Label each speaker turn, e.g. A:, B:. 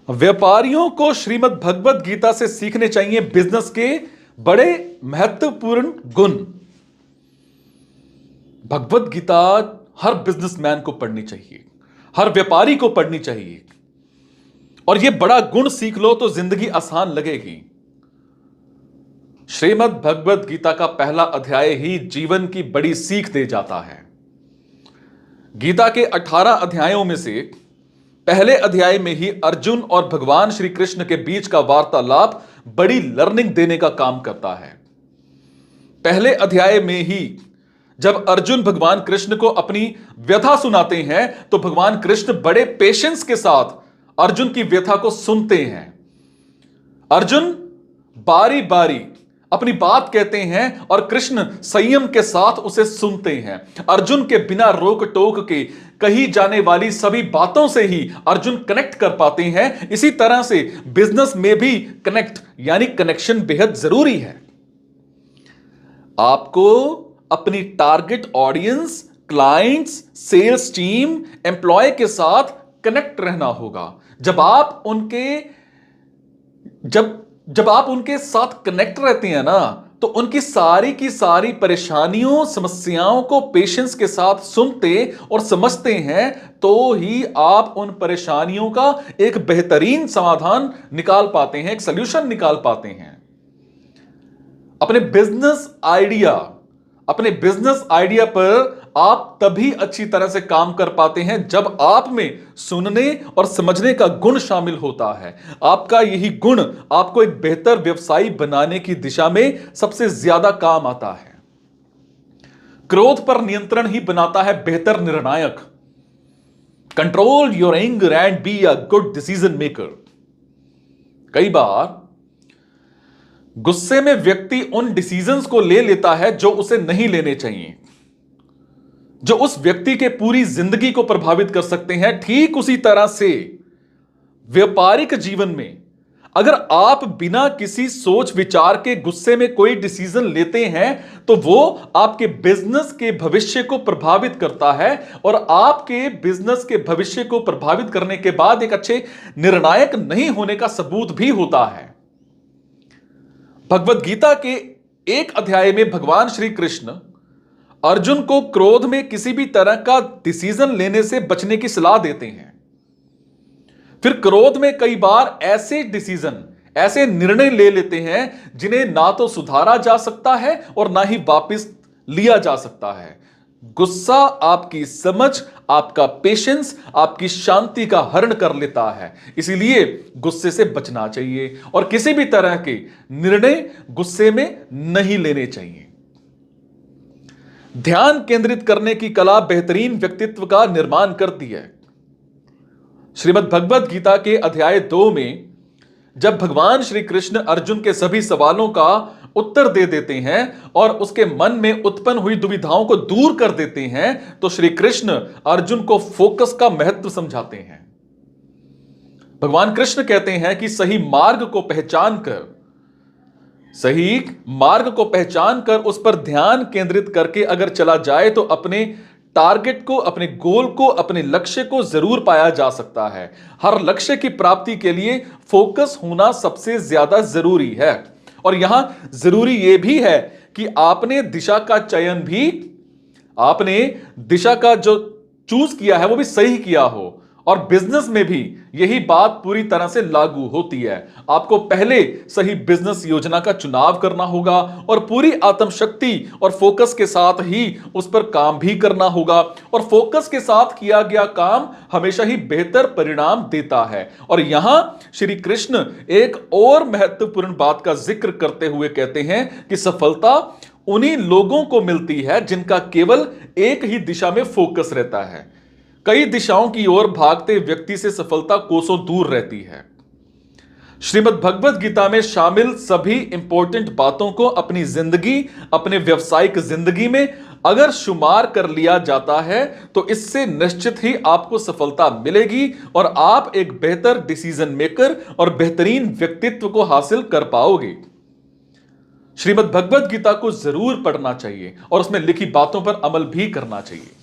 A: व्यापारियों को श्रीमद् भगवद गीता से सीखने चाहिए बिजनेस के बड़े महत्वपूर्ण गुण। भगवद गीता हर बिजनेसमैन को पढ़नी चाहिए, हर व्यापारी को पढ़नी चाहिए, और यह बड़ा गुण सीख लो तो जिंदगी आसान लगेगी। श्रीमद् भगवद गीता का पहला अध्याय ही जीवन की बड़ी सीख दे जाता है। गीता के 18 अध्यायों में से पहले अध्याय में ही अर्जुन और भगवान श्री कृष्ण के बीच का वार्तालाप बड़ी लर्निंग देने का काम करता है। पहले अध्याय में ही जब अर्जुन भगवान कृष्ण को अपनी व्यथा सुनाते हैं तो भगवान कृष्ण बड़े पेशेंस के साथ अर्जुन की व्यथा को सुनते हैं। अर्जुन बारी बारी अपनी बात कहते हैं और कृष्ण संयम के साथ उसे सुनते हैं। अर्जुन के बिना रोक टोक के कही जाने वाली सभी बातों से ही अर्जुन कनेक्ट कर पाते हैं। इसी तरह से बिजनेस में भी कनेक्ट यानी कनेक्शन बेहद जरूरी है। आपको अपनी target audience, clients, sales team, employ के साथ कनेक्ट रहना होगा। जब आप उनके साथ कनेक्ट रहते हैं ना, तो उनकी सारी की सारी परेशानियों, समस्याओं को पेशेंस के साथ सुनते और समझते हैं, तो ही आप उन परेशानियों का एक बेहतरीन समाधान निकाल पाते हैं, एक सॉल्यूशन निकाल पाते हैं। अपने बिजनेस आइडिया पर आप तभी अच्छी तरह से काम कर पाते हैं जब आप में सुनने और समझने का गुण शामिल होता है। आपका यही गुण आपको एक बेहतर व्यवसायी बनाने की दिशा में सबसे ज्यादा काम आता है। क्रोध पर नियंत्रण ही बनाता है बेहतर निर्णायक। Control your anger and be a good decision maker. कई बार गुस्से में व्यक्ति उन डिसीजंस को ले लेता है जो उसे नहीं लेने चाहिए, जो उस व्यक्ति के पूरी जिंदगी को प्रभावित कर सकते हैं। ठीक उसी तरह से व्यापारिक जीवन में अगर आप बिना किसी सोच विचार के गुस्से में कोई डिसीजन लेते हैं तो वो आपके बिजनेस के भविष्य को प्रभावित करता है, और आपके बिजनेस के भविष्य को प्रभावित करने के बाद एक अच्छे निर्णायक नहीं होने का सबूत भी होता है। भगवद गीता के एक अध्याय में भगवान श्री कृष्ण अर्जुन को क्रोध में किसी भी तरह का डिसीजन लेने से बचने की सलाह देते हैं। फिर क्रोध में कई बार ऐसे निर्णय ले लेते हैं जिन्हें ना तो सुधारा जा सकता है और ना ही वापस लिया जा सकता है। गुस्सा आपकी समझ, आपका पेशेंस, आपकी शांति का हरण कर लेता है। इसीलिए गुस्से से बचना चाहिए और किसी भी तरह के निर्णय गुस्से में नहीं लेने चाहिए। ध्यान केंद्रित करने की कला बेहतरीन व्यक्तित्व का निर्माण करती है। श्रीमद् भगवद गीता के अध्याय 2 में जब भगवान श्री कृष्ण अर्जुन के सभी सवालों का उत्तर दे देते हैं और उसके मन में उत्पन्न हुई दुविधाओं को दूर कर देते हैं, तो श्री कृष्ण अर्जुन को फोकस का महत्व समझाते हैं। भगवान कृष्ण कहते हैं कि सही मार्ग को पहचान कर उस पर ध्यान केंद्रित करके अगर चला जाए तो अपने टारगेट को, अपने गोल को, अपने लक्ष्य को जरूर पाया जा सकता है। हर लक्ष्य की प्राप्ति के लिए फोकस होना सबसे ज्यादा जरूरी है। और यहां जरूरी यह भी है कि आपने दिशा का जो चूज किया है वो भी सही किया हो। और बिजनेस में भी यही बात पूरी तरह से लागू होती है। आपको पहले सही बिजनेस योजना का चुनाव करना होगा और पूरी आत्मशक्ति और फोकस के साथ ही उस पर काम भी करना होगा। और फोकस के साथ किया गया काम हमेशा ही बेहतर परिणाम देता है। और यहां श्री कृष्ण एक और महत्वपूर्ण बात का जिक्र करते हुए कहते हैं कि सफलता उन्हीं लोगों को मिलती है जिनका केवल एक ही दिशा में फोकस रहता है। कई दिशाओं की ओर भागते व्यक्ति से सफलता कोसों दूर रहती है। श्रीमद् भगवद गीता में शामिल सभी इंपॉर्टेंट बातों को अपनी जिंदगी, अपने व्यवसायिक जिंदगी में अगर शुमार कर लिया जाता है तो इससे निश्चित ही आपको सफलता मिलेगी और आप एक बेहतर डिसीजन मेकर और बेहतरीन व्यक्तित्व को हासिल कर पाओगे। श्रीमद् भगवद गीता को जरूर पढ़ना चाहिए और उसमें लिखी बातों पर अमल भी करना चाहिए।